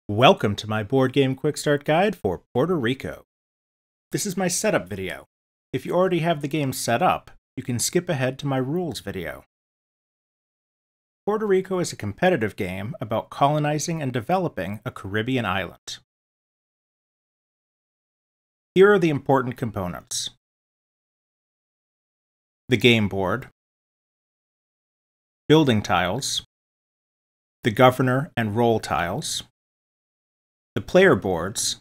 Welcome to my board game QuickStart guide for Puerto Rico. This is my setup video. If you already have the game set up, you can skip ahead to my rules video. Puerto Rico is a competitive game about colonizing and developing a Caribbean island. Here are the important components: the game board, building tiles, the governor and role tiles, the player boards,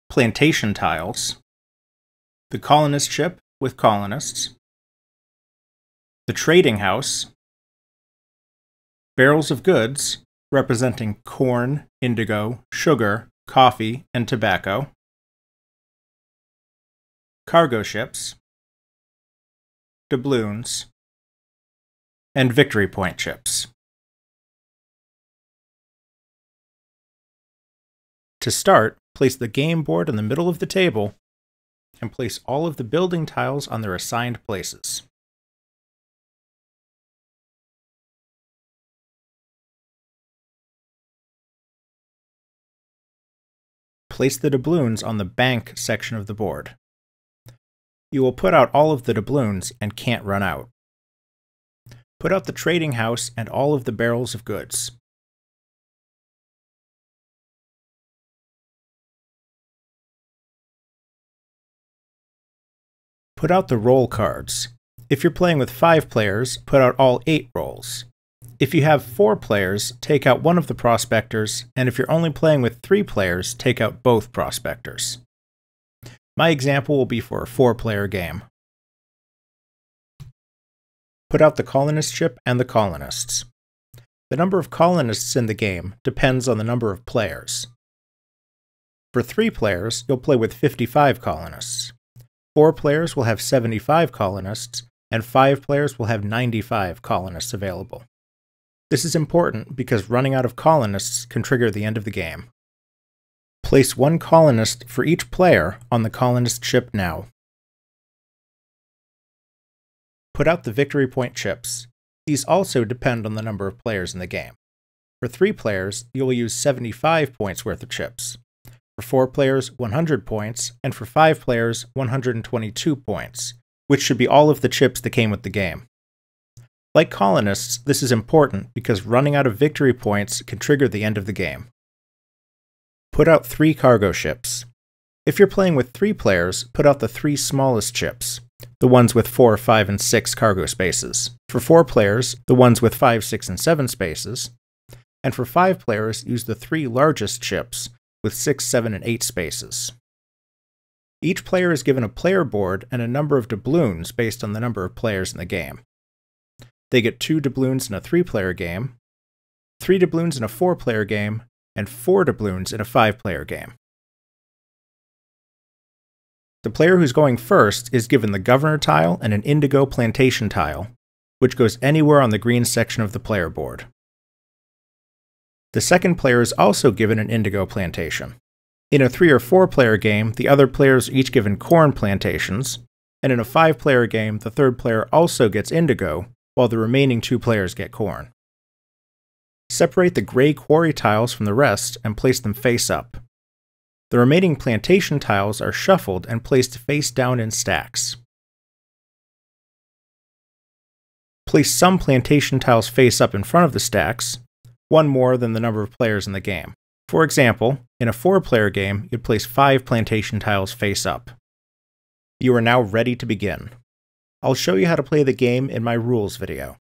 plantation tiles, the colonist ship with colonists, the trading house, barrels of goods representing corn, indigo, sugar, coffee, and tobacco, cargo ships, doubloons, and victory point ships. To start, place the game board in the middle of the table and place all of the building tiles on their assigned places. Place the doubloons on the bank section of the board. You will put out all of the doubloons and can't run out. Put out the trading house and all of the barrels of goods. Put out the roll cards. If you're playing with 5 players, put out all 8 rolls. If you have 4 players, take out one of the prospectors, and if you're only playing with 3 players, take out both prospectors. My example will be for a 4-player game. Put out the colonist ship and the colonists. The number of colonists in the game depends on the number of players. For 3 players, you'll play with 55 colonists. 4 players will have 75 colonists, and 5 players will have 95 colonists available. This is important because running out of colonists can trigger the end of the game. Place 1 colonist for each player on the colonist ship now. Put out the victory point chips. These also depend on the number of players in the game. For 3 players, you will use 75 points worth of chips. For 4 players, 100 points, and for 5 players, 122 points, which should be all of the chips that came with the game. Like colonists, this is important because running out of victory points can trigger the end of the game. Put out 3 cargo ships. If you're playing with 3 players, put out the 3 smallest ships, the ones with 4, 5, and 6 cargo spaces. For 4 players, the ones with 5, 6, and 7 spaces. And for 5 players, use the 3 largest ships, with 6, 7, and 8 spaces. Each player is given a player board and a number of doubloons based on the number of players in the game. They get 2 doubloons in a 3-player game, 3 doubloons in a 4-player game, and 4 doubloons in a 5-player game. The player who's going first is given the governor tile and an indigo plantation tile, which goes anywhere on the green section of the player board. The second player is also given an indigo plantation. In a 3 or 4-player game, the other players are each given corn plantations, and in a 5-player game, the third player also gets indigo, while the remaining 2 players get corn. Separate the gray quarry tiles from the rest and place them face up. The remaining plantation tiles are shuffled and placed face down in stacks. Place some plantation tiles face up in front of the stacks, 1 more than the number of players in the game. For example, in a 4-player game, you'd place 5 plantation tiles face up. You are now ready to begin. I'll show you how to play the game in my rules video.